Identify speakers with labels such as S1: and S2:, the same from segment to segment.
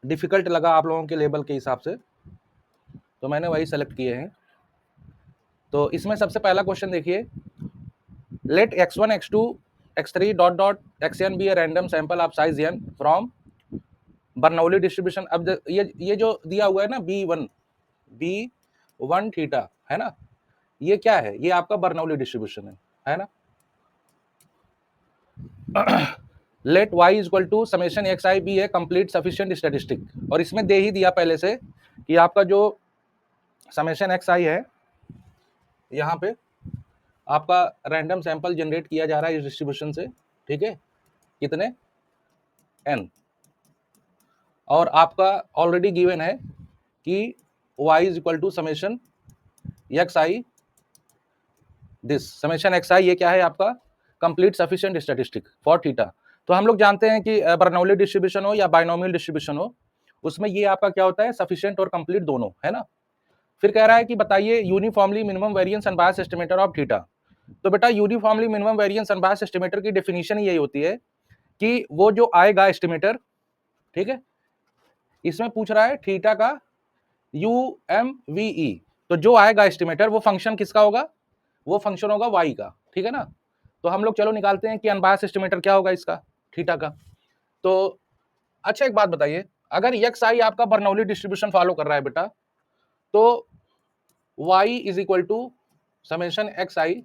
S1: Difficult लगा आप लोगों के लेवल के हिसाब से, तो मैंने वही सेलेक्ट किए हैं। तो इसमें सबसे पहला क्वेश्चन देखिए, let x1 x2 x3 dot dot xn be a random sample of size n from Bernoulli distribution. अब ये जो दिया हुआ है ना b1 थीटा है ना, ये क्या है, ये आपका बर्नौली डिस्ट्रीब्यूशन है ना। Let y is equal to summation x I be a complete sufficient statistic, और इसमें दे ही दिया पहले से कि आपका जो समेशन एक्स आई है, यहाँ पे आपका रैंडम सैंपल जनरेट किया जा रहा है इस डिस्ट्रीब्यूशन से, ठीक है, कितने n, और आपका ऑलरेडी गिवन है कि y is equal to summation x i this, summation x i ये क्या है आपका complete sufficient statistic for theta. तो हम लोग जानते हैं कि बर्नौली डिस्ट्रीब्यूशन हो या बाइनोमियल डिस्ट्रीब्यूशन हो, उसमें ये आपका क्या होता है, सफिशिएंट और कंप्लीट दोनों, है ना। फिर कह रहा है कि बताइए uniformly minimum variance unbiased estimator of theta. तो बेटा uniformly minimum variance unbiased estimator की डेफिनेशन यही होती है कि वो जो आएगा एस्टिमेटर, ठीक है, इसमें पूछ रहा है थीटा का UMVE, तो जो आएगा एस्टिमेटर वो फंक्शन किसका होगा, वो फंक्शन होगा y का, ठीक है ना। तो हम लोग चलो निकालते हैं कि अनबायस्ड एस्टिमेटर क्या होगा इसका, थीटा का। तो अच्छा एक बात बताइए, अगर एक्स आई आपका बर्नौली डिस्ट्रीब्यूशन फॉलो कर रहा है बेटा, तो y is equal to summation x i,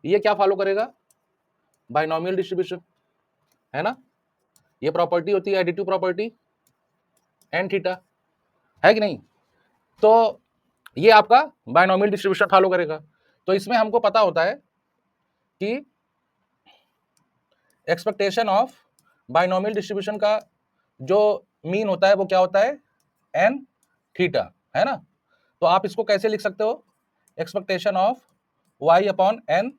S1: ये क्या फॉलो करेगा, बाइनोमियल डिस्ट्रीब्यूशन, है ना। ये प्रॉपर्टी होती है एडिटिव प्रॉपर्टी एन थीटा, है कि नहीं। तो ये आपका बाइनोमियल डिस्ट्रीब्यूशन फॉलो करेगा। तो इसमें हमको पता होता है कि एक्सपेक्टेशन ऑफ बाइनोमियल डिस्ट्रीब्यूशन का जो मीन होता है वो क्या होता है, एन थीटा, है ना। तो आप इसको कैसे लिख सकते हो, expectation of y upon n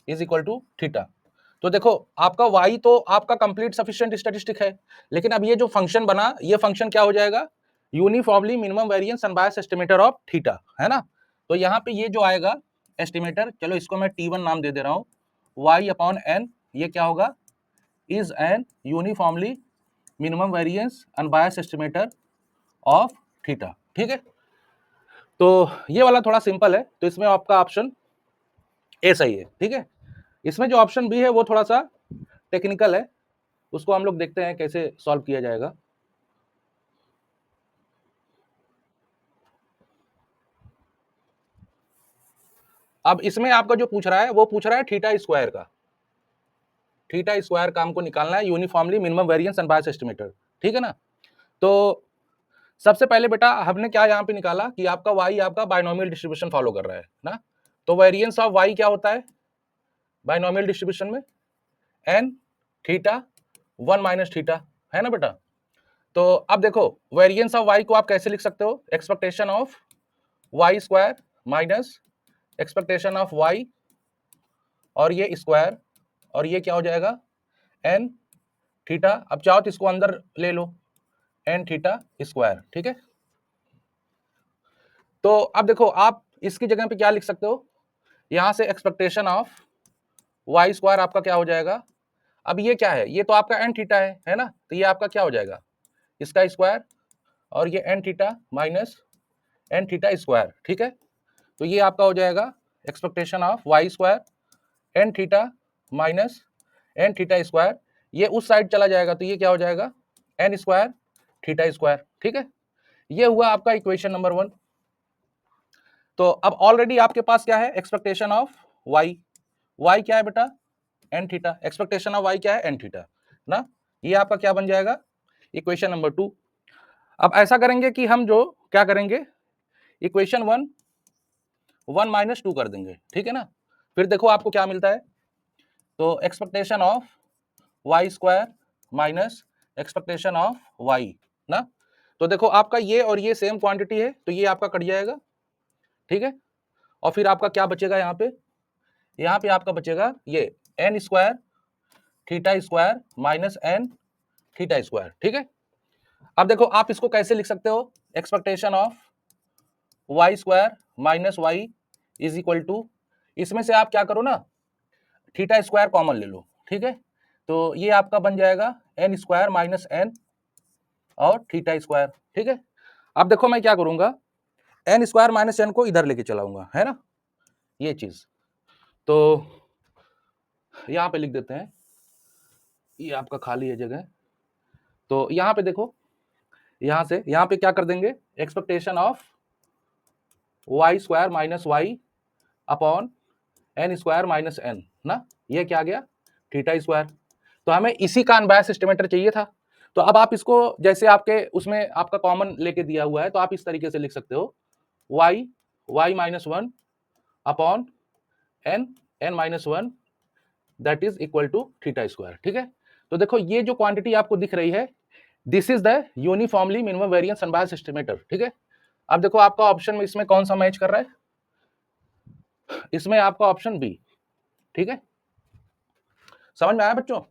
S1: is equal to theta. तो देखो आपका y तो आपका कंप्लीट सफिशिएंट स्टैटिस्टिक है, लेकिन अब ये जो फंक्शन बना, ये फंक्शन क्या हो जाएगा, uniformly minimum variance unbiased estimator of theta, है ना। तो यहाँ पे ये जो आएगा एस्टिमेटर, चलो इसको मैं T1 नाम दे दे रहा हूँ, y अपॉन n ये क्या होगा, is an uniformly minimum variance unbiased estimator of theta, ठीक है। तो ये वाला थोड़ा सिंपल है, तो इसमें आपका ऑप्शन ए सही है, ठीक है। इसमें जो ऑप्शन बी है वो थोड़ा सा टेक्निकल है, उसको हम लोग देखते हैं कैसे सॉल्व किया जाएगा। अब इसमें आपका जो पूछ रहा है वो पूछ रहा है थीटा स्क्वायर का, थीटा स्क्वायर का हमको निकालना है uniformly minimum variance unbiased estimator, ठीक है ना। तो सबसे पहले बेटा हमने क्या यहाँ पे निकाला कि आपका y आपका बाइनोमियल डिस्ट्रीब्यूशन फॉलो कर रहा है ना, तो वेरिएंस ऑफ y क्या होता है बाइनोमियल डिस्ट्रीब्यूशन में, n थीटा 1 माइनस थीटा, है ना बेटा। तो अब देखो वेरिएंस ऑफ y को आप कैसे लिख सकते हो, expectation of y square minus expectation of y और ये स्क्वायर, और ये क्या हो जाएगा n थीटा, अब चाहो तो इसको अंदर ले लो n थीटा स्क्वायर, ठीक है। तो अब देखो आप इसकी जगह पे क्या लिख सकते हो, यहां से एक्सपेक्टेशन ऑफ y स्क्वायर आपका क्या हो जाएगा, अब ये क्या है, ये तो आपका n थीटा है ना, तो ये आपका क्या हो जाएगा इसका स्क्वायर, और ये n theta minus n theta square, ठीक है। तो ये आपका हो जाएगा expectation of y square n theta minus n theta square, ये उस साइड चला जाएगा तो ये क्या हो जाएगा n स्क्वायर थीटा स्क्वायर, ठीक है। ये हुआ आपका इक्वेशन नंबर 1। तो अब ऑलरेडी आपके पास क्या है एक्सपेक्टेशन ऑफ y क्या है बेटा n theta, expectation of y क्या है n थीटा ना, ये आपका क्या बन जाएगा इक्वेशन नंबर 2। अब ऐसा करेंगे कि हम जो क्या करेंगे इक्वेशन 1 माइनस 2 कर देंगे, ठीक है ना। फिर देखो आपको क्या मिलता है, तो expectation of y square minus expectation of y ना, तो देखो आपका ये और ये सेम क्वांटिटी है तो ये आपका कट जाएगा, ठीक है। और फिर आपका क्या बचेगा यहाँ पे आपका बचेगा ये n square theta square minus n theta square, ठीक है। अब देखो आप इसको कैसे लिख सकते हो, expectation of y square minus y is equal to, इसमें से आप क्या करो ना थीटा स्क्वायर कॉमन ले लो, ठीक है। तो ये आपका बन जाएगा n स्क्वायर माइनस n और थीटा स्क्वायर, ठीक है। अब देखो मैं क्या करूंगा, एन स्क्वायर माइनस एन को इधर लेके चलाऊंगा, है ना, ये चीज। तो यहां पे लिख देते हैं, ये आपका खाली है जगह, तो यहां पे देखो, यहां से यहां पे क्या कर देंगे, expectation of Y square minus Y upon N square minus N ना, ये क्या आ गया, थीटा स्क्वायर। तो हमें इसी का अनबायस एस्टिमेटर चाहिए था। तो अब आप इसको जैसे आपके उसमें आपका कॉमन लेके दिया हुआ है, तो आप इस तरीके से लिख सकते हो, Y Y minus one upon N N minus one that is equal to theta square, ठीक है। तो देखो ये जो क्वांटिटी आपको दिख रही है, this is the uniformly minimum variance unbiased estimator, ठीक है। अब देखो आपका ऑप्शन में इसमें कौन सा मैच कर रहा है, इसमें आपका ऑप्शन बी, ठीक है। समझ में आया बच्चों?